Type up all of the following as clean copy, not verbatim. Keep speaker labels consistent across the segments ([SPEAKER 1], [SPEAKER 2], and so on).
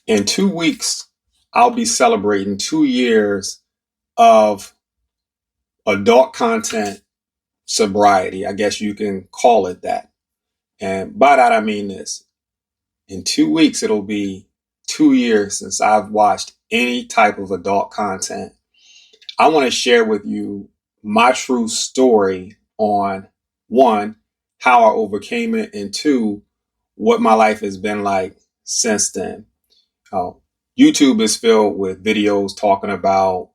[SPEAKER 1] In 2 weeks, I'll be celebrating 2 years of adult content sobriety. I guess you can call it that. And by that, I mean this. In 2 weeks, it'll be 2 years since I've watched any type of adult content. I want to share with you my true story on one, how I overcame it, and two, what my life has been like since then. Uh, YouTube is filled with videos talking about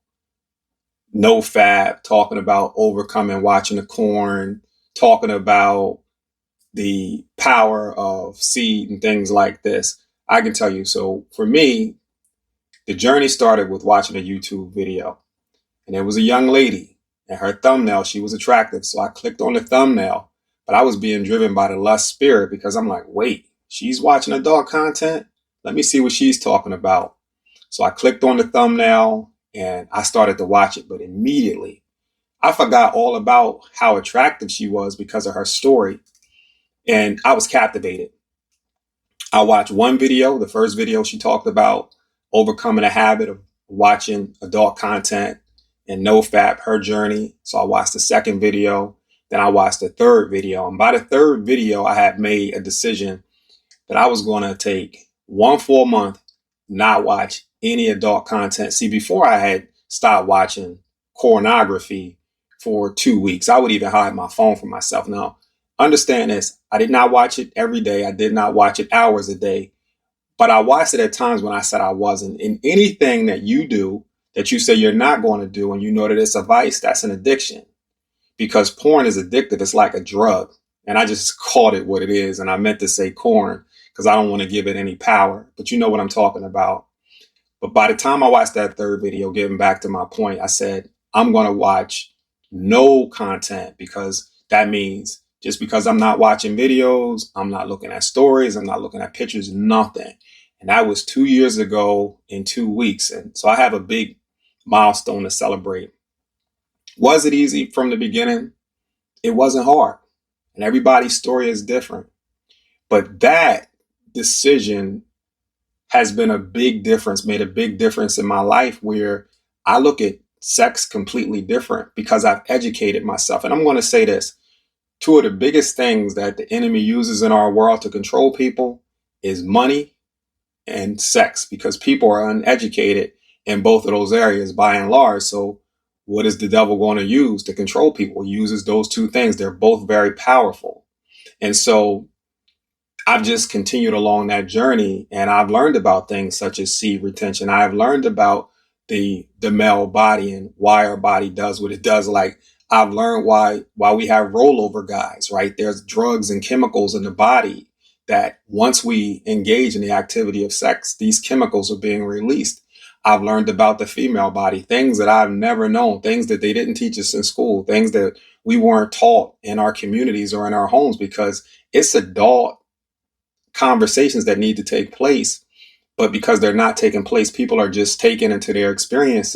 [SPEAKER 1] no fab, talking about overcoming watching the corn, talking about the power of seed and things like this. I can tell you. So for me, the journey started with watching a YouTube video. And there was a young lady, and her thumbnail, she was attractive. So I clicked on the thumbnail, but I was being driven by the lust spirit because I'm like, wait, she's watching adult content? Let me see what she's talking about. So I clicked on the thumbnail and I started to watch it, but immediately I forgot all about how attractive she was because of her story. And I was captivated. I watched one video, the first video she talked about overcoming a habit of watching adult content and NoFap, her journey. So I watched the second video, then I watched the third video. And by the third video, I had made a decision that I was going to take one full month, not watch any adult content. See, before I had stopped watching pornography for 2 weeks, I would even hide my phone from myself. Now, understand this. I did not watch it every day. I did not watch it hours a day, but I watched it at times when I said I wasn't. In anything that you do that you say you're not going to do and you know that it's a vice, that's an addiction because porn is addictive. It's like a drug. And I just called it what it is. And I meant to say corn because I don't want to give it any power, but you know what I'm talking about. But by the time I watched that third video, getting back to my point, I said, I'm going to watch no content because that means just because I'm not watching videos, I'm not looking at stories, I'm not looking at pictures, nothing. And that was 2 years ago in 2 weeks. And so I have a big milestone to celebrate. Was it easy from the beginning? It wasn't hard. And everybody's story is different. But that decision has been a big difference, made a big difference in my life where I look at sex completely different because I've educated myself. And I'm going to say this, two of the biggest things that the enemy uses in our world to control people is money and sex because people are uneducated in both of those areas by and large. So what is the devil going to use to control people? He uses those two things. They're both very powerful. And so I've just continued along that journey and I've learned about things such as seed retention. I've learned about the male body and why our body does what it does. Like I've learned why we have rollover guys, right? There's drugs and chemicals in the body that once we engage in the activity of sex, these chemicals are being released. I've learned about the female body, things that I've never known, things that they didn't teach us in school, things that we weren't taught in our communities or in our homes because it's adult conversations that need to take place, but because they're not taking place, people are just taken into their experience,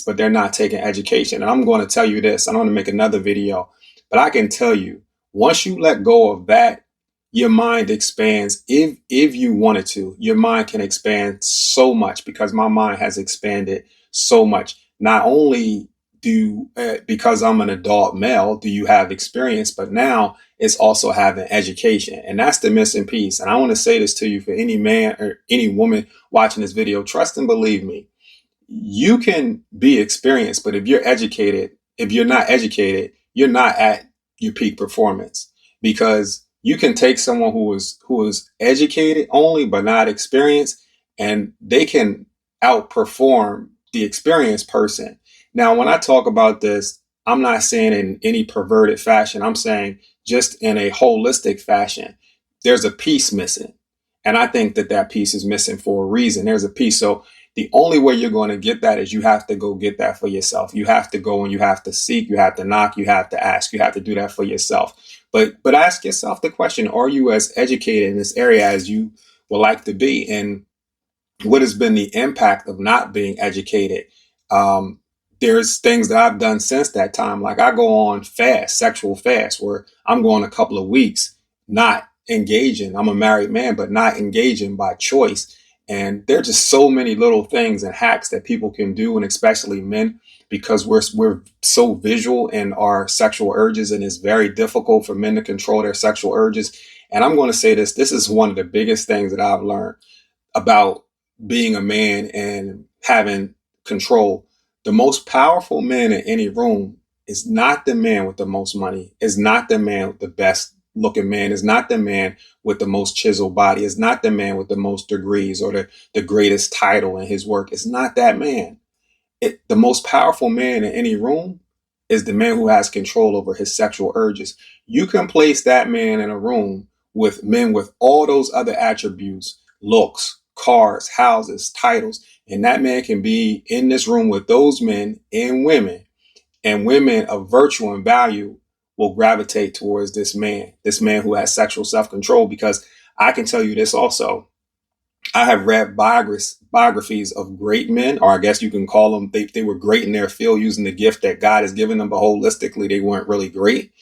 [SPEAKER 1] but they're not taking education. And I'm going to tell you this, I don't want to make another video, but I can tell you, once you let go of that, your mind expands. If you wanted to, your mind can expand so much because my mind has expanded so much. Not only because I'm an adult male, do you have experience, but now it's also having education. And that's the missing piece. And I want to say this to you for any man or any woman watching this video, trust and believe me, you can be experienced, but if you're not educated, you're not at your peak performance because you can take someone who is educated only but not experienced and they can outperform the experienced person. Now, when I talk about this, I'm not saying in any perverted fashion. I'm saying just in a holistic fashion. There's a piece missing. And I think that piece is missing for a reason. There's a piece. So the only way you're going to get that is you have to go get that for yourself. You have to go and you have to seek, you have to knock, you have to ask, you have to do that for yourself. But ask yourself the question, are you as educated in this area as you would like to be? And what has been the impact of not being educated? There's things that I've done since that time. Like I go on fast, sexual fast, where I'm going a couple of weeks, not engaging. I'm a married man, but not engaging by choice. And there are just so many little things and hacks that people can do, and especially men, because we're so visual in our sexual urges, and it's very difficult for men to control their sexual urges. And I'm going to say this is one of the biggest things that I've learned about being a man and having control. The most powerful man in any room is not the man with the most money, is not the man with the best looking man, is not the man with the most chiseled body, is not the man with the most degrees or the greatest title in his work. It's not that man. The most powerful man in any room is the man who has control over his sexual urges. You can place that man in a room with men with all those other attributes, looks, cars, houses, titles, and that man can be in this room with those men and women of virtue and value will gravitate towards this man who has sexual self-control. Because I can tell you this also, I have read biographies of great men, or I guess you can call them, they were great in their field using the gift that God has given them, but holistically, they weren't really great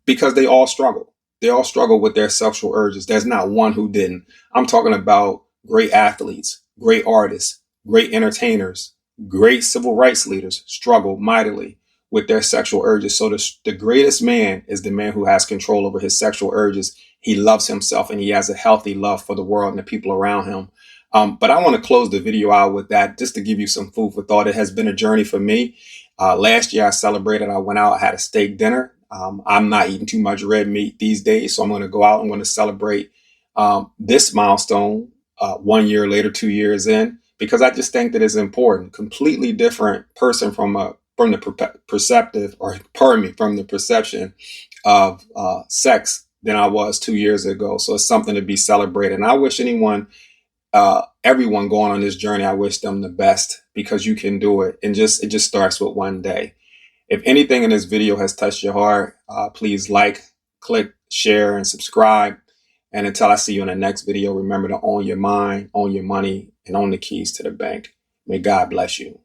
[SPEAKER 1] because they all struggle. They all struggle with their sexual urges. There's not one who didn't. I'm talking about great athletes, great artists, great entertainers, great civil rights leaders struggle mightily with their sexual urges. So the greatest man is the man who has control over his sexual urges. He loves himself and he has a healthy love for the world and the people around him. But I want to close the video out with that just to give you some food for thought. It has been a journey for me. Last year I celebrated. I went out, I had a steak dinner. I'm not eating too much red meat these days, so I'm going to go out. I'm going to celebrate this milestone 1 year later, 2 years in, because I just think that it's important. Completely different person from the perceptive, or pardon me, from the perception of sex than I was 2 years ago. So it's something to be celebrated. And I wish everyone going on this journey, I wish them the best, because you can do it. And it just starts with one day. If anything in this video has touched your heart, please like, click, share, and subscribe. And until I see you in the next video, remember to own your mind, own your money, and own the keys to the bank. May God bless you.